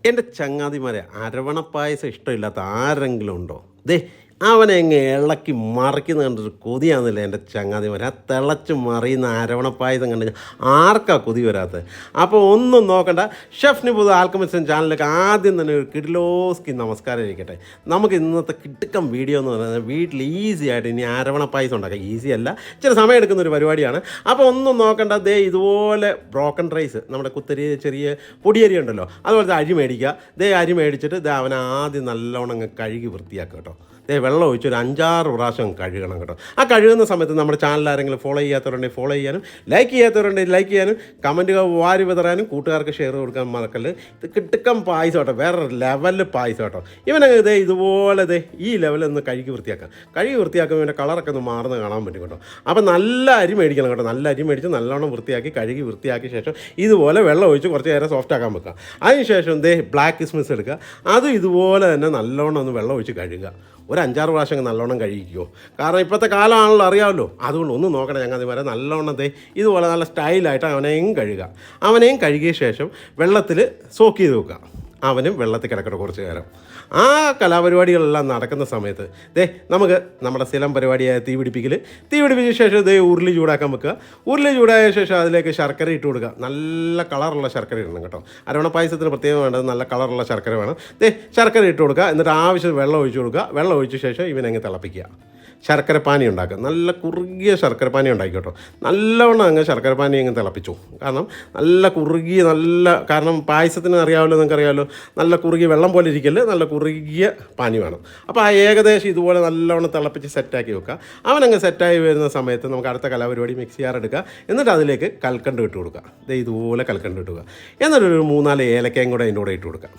എൻ്റെ ചങ്ങാതിമാരെ അരവണപ്പായസം ഇഷ്ടമില്ലാത്ത ആരെങ്കിലും ഉണ്ടോ? ദേ അവനെ എങ്ങ് ഇളക്കി മറിക്കുന്ന കണ്ടൊരു കൊതിയാണെന്നില്ല എൻ്റെ ചങ്ങാതിമാരെ. ആ തിളച്ച് മറിയുന്ന അരവണപ്പായസം കണ്ട് ആർക്കാ കൊതി വരാത്തത്? അപ്പോൾ ഒന്നും നോക്കണ്ട, ഷെഫ് നിബുദ് ആൽക്കമിസ്റ്റ് ചാനലിലേക്ക് ആദ്യം തന്നെ ഒരു കിഡിലോസ്കി നമസ്കാരം ഇരിക്കട്ടെ. നമുക്ക് ഇന്നത്തെ കിടുക്കം വീഡിയോ എന്ന് പറയുന്നത് വീട്ടിൽ ഈസി ആയിട്ട് ഇനി അരവണപ്പായസം ഉണ്ടാക്കാം. ഈസി അല്ല, ചില സമയം എടുക്കുന്ന ഒരു പരിപാടിയാണ്. അപ്പോൾ ഒന്നും നോക്കണ്ട, ദേ ഇതുപോലെ ബ്രോക്കൺ റൈസ്, നമ്മുടെ കുത്തരി ചെറിയ പൊടിയരി ഉണ്ടല്ലോ, അതുപോലത്തെ അരി മേടിക്കുക. ദേ അരി മേടിച്ചിട്ട് ദേ അവനെ ആദ്യം നല്ലോണം അങ്ങ് കഴുകി വൃത്തിയാക്കുക കേട്ടോ. വെള്ളം ഒഴിച്ച് ഒരു 5-6 പ്രാവശ്യം കഴുകണം കേട്ടോ. ആ കഴുകുന്ന സമയത്ത് നമ്മുടെ ചാനൽ ആരെങ്കിലും ഫോളോ ചെയ്യാത്തവരുണ്ടെങ്കിൽ ഫോളോ ചെയ്യാനും, ലൈക്ക് ചെയ്യാത്തവരുണ്ടെങ്കിൽ ലൈക്ക് ചെയ്യാനും, കമൻറ്റുകൾ വാരി വിതറാനും, കൂട്ടുകാർക്ക് ഷെയർ കൊടുക്കാൻ മറക്കല്ല്. ഇത് കിട്ടുക്കം പായസം കേട്ടോ, വേറെ ലെവലിൽ പായസം കേട്ടോ. ഇവനങ്ങ് ഇതേ ഇതുപോലെ ഈ ലെവലിൽ ഒന്ന് കഴുകി വൃത്തിയാക്കാം. കഴുകി വൃത്തിയാക്കുമ്പോൾ ഇവൻ്റെ കളറൊക്കെ ഒന്ന് മാറുന്ന കാണാൻ പറ്റും കേട്ടോ. അപ്പോൾ നല്ല അരി മേടിക്കണം കേട്ടോ. നല്ല അരി മേടിച്ച് നല്ലോണം വൃത്തിയാക്കി കഴുകി വൃത്തിയാക്കിയ ശേഷം ഇതുപോലെ വെള്ളം ഒഴിച്ച് കുറച്ച് നേരം സോഫ്റ്റ് ആക്കാൻ വെക്കുക. അതിനുശേഷം ബ്ലാക്ക് കിസ്മിസ് എടുക്കുക. അതും ഇതുപോലെ തന്നെ നല്ലോണം ഒന്ന് വെള്ളം ഒഴിച്ച് കഴുകുക. ഒരു 5-6 പ്രാവശ്യം നല്ലോണം കഴിക്കുമോ, കാരണം ഇപ്പോഴത്തെ കാലമാണല്ലോ, അറിയാമല്ലോ. അതുകൊണ്ട് ഒന്ന് നോക്കണം ചങ്ങാതിമാരെ, നല്ലോണം ഇതുപോലെ നല്ല സ്റ്റൈലായിട്ട് അവനെയും കഴുകുക. അവനെയും കഴുകിയ ശേഷം വെള്ളത്തിൽ സോക്ക് ചെയ്ത് വെക്കുക. അവനും വെള്ളത്തിൽ കിടക്കട്ടെ കുറച്ച് നേരം. ആ കലാപരിപാടികളെല്ലാം നടക്കുന്ന സമയത്ത് നമുക്ക് നമ്മുടെ സ്ഥിരം പരിപാടിയായ തീ പിടിപ്പിച്ച ശേഷം ഉരുളി ചൂടാക്കാൻ വെക്കുക. ഉരുളി ചൂടായ ശേഷം അതിലേക്ക് ശർക്കര ഇട്ട് കൊടുക്കുക. നല്ല കളറുള്ള ശർക്കര ഇടണം കേട്ടോ. അരവണ പായസത്തിന് പ്രത്യേകം വേണ്ടത് നല്ല കളറുള്ള ശർക്കര വേണം. ശർക്കര ഇട്ട് കൊടുക്കുക. എന്നിട്ട് ആവശ്യത്തിന് വെള്ളം ഒഴിച്ച് കൊടുക്കുക. വെള്ളം ഒഴിച്ച ശേഷം ഇവനങ്ങ് തിളപ്പിക്കുക. ശർക്കരപ്പാനി ഉണ്ടാക്കുക. നല്ല കുറുകിയ ശർക്കരപ്പാനി ഉണ്ടാക്കി കേട്ടോ. നല്ലവണ്ണം അങ്ങ് ശർക്കരപ്പാനി അങ്ങ് തിളപ്പിച്ചു. കാരണം നല്ല കുറുകിയ കാരണം പായസത്തിന് അറിയാമല്ലോ, നിങ്ങൾക്കറിയാമല്ലോ, നല്ല കുറുകിയ വെള്ളം പോലെ ഇരിക്കല്, നല്ല കുറുകിയ പാനി വേണം. അപ്പോൾ ആ ഏകദേശം ഇതുപോലെ നല്ലവണ്ണം തിളപ്പിച്ച് സെറ്റാക്കി വെക്കുക. അവനങ്ങ് സെറ്റായി വരുന്ന സമയത്ത് നമുക്ക് അടുത്ത കലാപരിപാടി മിക്സ് ചെയ്യാറെടുക്കുക. എന്നിട്ട് അതിലേക്ക് കൽക്കണ്ട് ഇട്ട് കൊടുക്കുക. ഇതുപോലെ കൽക്കണ്ട് ഇട്ടുക. എന്നിട്ടൊരു 3-4 ഏലക്കയും കൂടെ അതിൻ്റെ കൂടെ ഇട്ട് കൊടുക്കുക.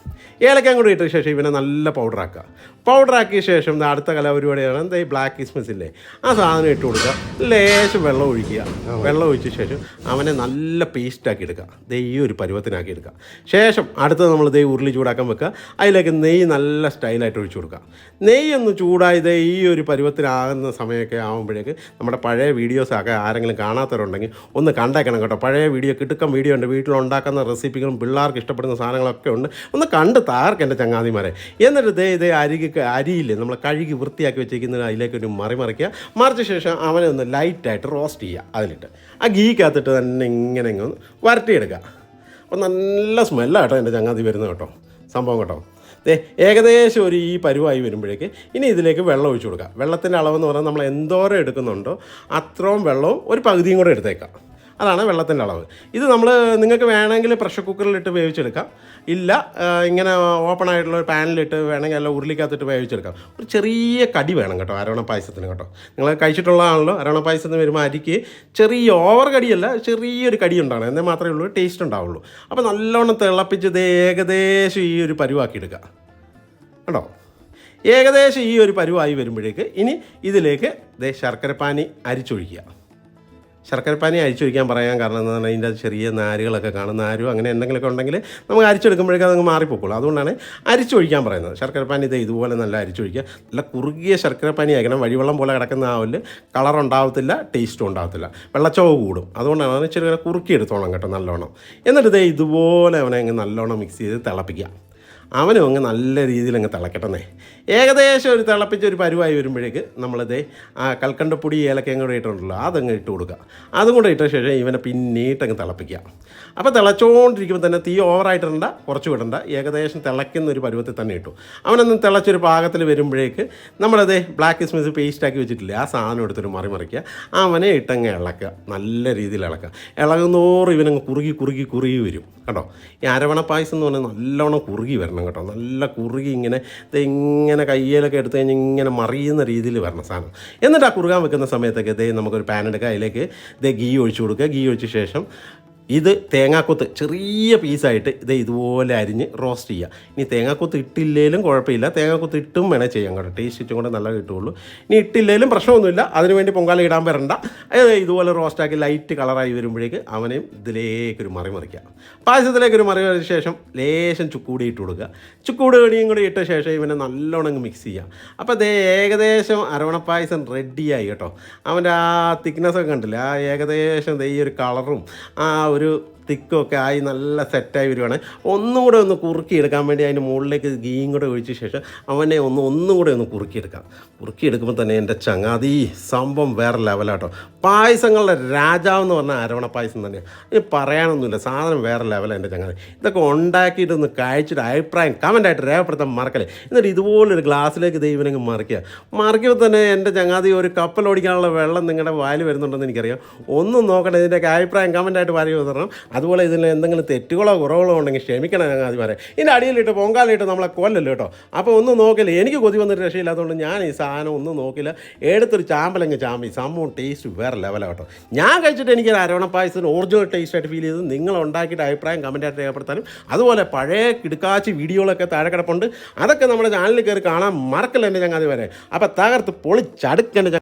ഏലക്കയും കൂടെ ഇട്ട ശേഷം ഇവനെ നല്ല പൗഡറാക്കുക. പൗഡറാക്കിയ ശേഷം അടുത്ത കലാപരിപാടിയാണ് ബ്ലാക്ക് കിസ്മിസ് ഇല്ലേ, ആ സാധനം ഇട്ട് കൊടുക്കുക. ലേശം വെള്ളം ഒഴിക്കുക. വെള്ളം ഒഴിച്ച ശേഷം അവനെ നല്ല പേസ്റ്റാക്കി എടുക്കുക. ഈ ഒരു പരുവത്തിനാക്കി എടുക്കുക. ശേഷം അടുത്തത് നമ്മൾ ഉരുളി ചൂടാക്കാൻ വെക്കുക. അതിലേക്ക് നെയ്യ് നല്ല സ്റ്റൈലായിട്ട് ഒഴിച്ചു കൊടുക്കുക. നെയ്യ് ഒന്ന് ചൂടായി ഈ ഒരു പരുവത്തിനാകുന്ന സമയമൊക്കെ ആകുമ്പോഴേക്ക് നമ്മുടെ പഴയ വീഡിയോസൊക്കെ ആരെങ്കിലും കാണാത്തവരുണ്ടെങ്കിൽ ഒന്ന് കണ്ടേക്കണം കേട്ടോ. പഴയ വീഡിയോ കിട്ടുക്കം വീഡിയോ ഉണ്ട്, വീട്ടിലുണ്ടാക്കുന്ന റെസിപ്പികളും പിള്ളേർക്ക് ഇഷ്ടപ്പെടുന്ന സാധനങ്ങളൊക്കെ ഉണ്ട്. ഒന്ന് കണ്ട് താർക്ക് എൻ്റെ ചങ്ങാതിമാരെ. എന്നിട്ട് അരിയില്ലേ നമ്മൾ കഴുകി വൃത്തിയാക്കി വെച്ചിരിക്കുന്നത് അതിലേക്ക് ഒരു മറിക്കുക. മറിച്ച ശേഷം അവനെ ഒന്ന് ലൈറ്റായിട്ട് റോസ്റ്റ് ചെയ്യുക. അതിലിട്ട് ആ ഗീക്കകത്തിട്ട് തന്നെ ഇങ്ങനെ ഒന്ന് വരട്ടിയെടുക്കുക. അപ്പോൾ നല്ല സ്മെല്ലാട്ടോ എൻ്റെ ചങ്ങാതി വരുന്നത് കേട്ടോ, സംഭവം കേട്ടോ. ഏകദേശം ഈ പരുവായി വരുമ്പോഴേക്ക് ഇനി ഇതിലേക്ക് വെള്ളം ഒഴിച്ചു കൊടുക്കുക. വെള്ളത്തിൻ്റെ അളവെന്ന് പറഞ്ഞാൽ നമ്മൾ എന്തോരം എടുക്കുന്നുണ്ടോ അത്രയും വെള്ളവും ഒരു പകുതിയും കൂടെ എടുത്തേക്കാം. അതാണ് വെള്ളത്തിൻ്റെ അളവ്. ഇത് നിങ്ങൾക്ക് വേണമെങ്കിൽ പ്രഷർ കുക്കറിലിട്ട് വേവിച്ചെടുക്കാം. ഇല്ല ഇങ്ങനെ ഓപ്പൺ ആയിട്ടുള്ള ഒരു പാനിലിട്ട് വേണമെങ്കിൽ അല്ല ഉരുളിക്കകത്തിട്ട് വേവിച്ചെടുക്കാം. ഒരു ചെറിയ കടി വേണം കേട്ടോ അരവണ പായസത്തിന് കേട്ടോ. നിങ്ങൾ കഴിച്ചിട്ടുള്ളതാണല്ലോ, അരവണ പായസത്തിന് വരുമ്പോൾ അരിക്ക് ചെറിയ ഓവർ കടിയല്ല, ചെറിയൊരു കടി ഉണ്ടാകണം, എന്നേ മാത്രമേ ഉള്ളൂ ടേസ്റ്റ് ഉണ്ടാവുള്ളൂ. അപ്പോൾ നല്ലോണം തിളപ്പിച്ച് ഏകദേശം ഈ ഒരു പരുവാക്കി എടുക്കുക കേട്ടോ. ഏകദേശം ഈ ഒരു പരുവായി വരുമ്പോഴേക്ക് ഇനി ഇതിലേക്ക് ശർക്കരപ്പാനി അരിച്ചൊഴിക്കുക. ശർക്കരപ്പാനി അരിച്ചൊഴിക്കാൻ പറയാൻ കാരണം എന്ന് പറഞ്ഞാൽ ഇതിൻ്റെ ചെറിയ നാരുകളൊക്കെ കാണും. നാരും അങ്ങനെ എന്തെങ്കിലുമൊക്കെ ഉണ്ടെങ്കിൽ നമുക്ക് അരിച്ചെടുക്കുമ്പോഴേക്കും അതങ്ങ് മാറിപ്പോക്കുള്ളൂ. അതുകൊണ്ടാണ് അരിച്ചൊഴിക്കാൻ പറയുന്നത്. ശർക്കരപ്പാനി ഇതുപോലെ നല്ല അരിച്ചൊഴിക്കുക. നല്ല കുറുകിയ ശർക്കരപ്പാനി ആയിരിക്കണം. വഴിവെള്ളം പോലെ കിടക്കുന്ന ആവില്ല, കളറുണ്ടാവത്തില്ല, ടേസ്റ്റും ഉണ്ടാവത്തില്ല, വെള്ളച്ചോവ് കൂടും. അതുകൊണ്ടാണ് ചെറിയ കുറുക്കി എടുത്തോണം കേട്ടോ നല്ലോണം. എന്നിട്ട് ഇതുപോലെ അവനെ അങ്ങ് നല്ലോണം മിക്സ് ചെയ്ത് തിളപ്പിക്കുക. അവനും അങ്ങ് നല്ല രീതിയിൽ അങ്ങ് തിളക്കട്ടെന്നേ. ഏകദേശം ഒരു തിളപ്പിച്ചൊരു പരുവായി വരുമ്പോഴേക്ക് ആ കൽക്കണ്ടപ്പൊടി ഏലക്കയും കൂടെ ഇട്ടുണ്ടല്ലോ അതങ്ങ് ഇട്ട് കൊടുക്കുക. അതും കൂടെ ഇട്ട ശേഷം ഇവനെ പിന്നീട്ടങ്ങ് തിളപ്പിക്കുക. അപ്പോൾ തിളച്ചുകൊണ്ടിരിക്കുമ്പോൾ തന്നെ തീ ഓവറായിട്ടിടണ്ട, കുറച്ച് വിടണ്ട, ഏകദേശം തിളയ്ക്കുന്ന ഒരു പരുവത്തിൽ തന്നെ ഇട്ടു. അവനൊന്ന് തിളച്ചൊരു പാകത്തിൽ വരുമ്പോഴേക്ക് ബ്ലാക്ക് കിസ്മിസ് പേസ്റ്റാക്കി വെച്ചിട്ടില്ലേ, ആ സാധനം എടുത്തൊരു മറിക്കുക. അവനെ ഇട്ടങ്ങ് ഇളക്കുക, നല്ല രീതിയിൽ ഇളക്കുക. ഇളകുന്നോറും ഇവനങ്ങ് കുറുകി വരും കേട്ടോ. ഈ അരവണ പായസം എന്ന് പറഞ്ഞാൽ നല്ലോണം കുറുകി വരണം കേട്ടോ. നല്ല കുറുകി ഇങ്ങനെ കയ്യിലൊക്കെ എടുത്തു കഴിഞ്ഞാൽ ഇങ്ങനെ മറിയുന്ന രീതിയിൽ വരണം സാധനം. എന്നിട്ട് ആ കുറുകാൻ വെക്കുന്ന സമയത്തൊക്കെ നമുക്കൊരു പാൻ എടുക്കുക. അതിലേക്ക് ഗീ ഒഴിച്ചു കൊടുക്കുക. ഗീ ഒഴിച്ച ശേഷം ഇത് തേങ്ങാക്കൊത്ത് ചെറിയ പീസായിട്ട് ഇതുപോലെ അരിഞ്ഞ് റോസ്റ്റ് ചെയ്യുക. ഇനി തേങ്ങാക്കൊത്ത് ഇട്ടില്ലേലും കുഴപ്പമില്ല, തേങ്ങാക്കൊത്ത് ഇട്ടും വേണേൽ ചെയ്യാം കേട്ടോ. ടേസ്റ്റ് ഇട്ടും കൂടെ നല്ല കിട്ടുള്ളൂ. ഇനി ഇട്ടില്ലേലും പ്രശ്നമൊന്നുമില്ല, അതിനുവേണ്ടി പൊങ്കാല ഇടാൻ വരണ്ട. ഇതുപോലെ റോസ്റ്റാക്കി ലൈറ്റ് കളറായി വരുമ്പോഴേക്ക് അവനെയും ഇതിലേക്കൊരു മറിക്കുക. പായസത്തിലേക്കൊരു മറിച്ച ശേഷം ലേശം ചുക്കൂടി ഇട്ട് കൊടുക്കുക. ചുക്കൂട് കടിയും കൂടി ഇട്ട ശേഷം ഇവനെ നല്ലോണം മിക്സ് ചെയ്യാം. അപ്പോൾ ഏകദേശം അരവണപ്പായസം റെഡിയായി കേട്ടോ. അവൻ്റെ ആ തിക്നെസ്സൊക്കെ കണ്ടില്ല, ആ ഏകദേശം ഈ ഒരു കളറും ആ ഒരു തിക്കൊക്കെ ആയി നല്ല സെറ്റായി വരുവാണ്. ഒന്നും കൂടെ ഒന്ന് കുറുക്കിയെടുക്കാൻ വേണ്ടി അതിൻ്റെ മുകളിലേക്ക് ഗീയും കൂടെ ഒഴിച്ച ശേഷം അവനെ ഒന്നും കൂടെ ഒന്ന് കുറുക്കിയെടുക്കാം. കുറുക്കിയെടുക്കുമ്പോൾ തന്നെ എൻ്റെ ചങ്ങാതി സംഭവം വേറെ ലെവലാട്ടോ. പായസങ്ങളുടെ രാജാവ് എന്ന് പറഞ്ഞാൽ അരവണ പായസം തന്നെയാണ്. ഇനി പറയാനൊന്നുമില്ല, സാധനം വേറെ ലെവലാണ് എൻ്റെ ചങ്ങാതി. ഇതൊക്കെ ഉണ്ടാക്കിയിട്ടൊന്ന് കഴിച്ചിട്ട് അഭിപ്രായം കമൻ്റായിട്ട് രേഖപ്പെടുത്താൻ മറക്കല്ലേ. എന്നിട്ട് ഇതുപോലൊരു ഗ്ലാസ്സിലേക്ക് ദൈവനങ്ങ് മറിക്കുമ്പോൾ തന്നെ എൻ്റെ ചങ്ങാതി ഒരു കപ്പൽ ഓടിക്കാനുള്ള വെള്ളം നിങ്ങളുടെ വായിൽ വരുന്നുണ്ടെന്ന് എനിക്കറിയാം. ഒന്നും നോക്കട്ടെ, ഇതിൻ്റെയൊക്കെ അഭിപ്രായം കമൻ്റായിട്ട് പറയുക തരണം. അതുപോലെ ഇതിൽ എന്തെങ്കിലും തെറ്റുകളോ കുറവുകളോ ഉണ്ടെങ്കിൽ ക്ഷമിക്കണം ചങ്ങാതിമാരെ. ഇതിൻ്റെ അടിയിലിട്ട് പൊങ്കാലിട്ട് നമ്മളെ കൊല്ലല്ലോ കേട്ടോ. അപ്പോൾ ഒന്നും നോക്കില്ല, എനിക്ക് കൊതി വന്നിട്ട് രക്ഷയില്ലാത്തതുകൊണ്ട് ഞാൻ ഈ സാധനം ഒന്നും നോക്കില്ല, എടുത്തൊരു ചാമ്പലങ്ങ് ചാമ്പി. സംഭവം ടേസ്റ്റ് വേറെ ലെവലാണ് കേട്ടോ. ഞാൻ കഴിച്ചിട്ട് എനിക്കൊരു അരവണ പായസത്തിന് ഒറിജിനൽ ടേസ്റ്റായിട്ട് ഫീൽ ചെയ്ത് നിങ്ങൾ ഉണ്ടാക്കിയിട്ട് അഭിപ്രായം കമൻറ്റായിട്ട് രേഖപ്പെടുത്താനും അതുപോലെ പഴയ കിടുക്കാച്ചി വീഡിയോകളൊക്കെ താഴെ കിടപ്പുണ്ട്, അതൊക്കെ നമ്മുടെ ചാനലിൽ കയറി കാണാൻ മറക്കല്ല എൻ്റെ ചങ്ങാതി വരെ. അപ്പോൾ തകർത്ത് പൊളിച്ചടുക്കൻ്റെ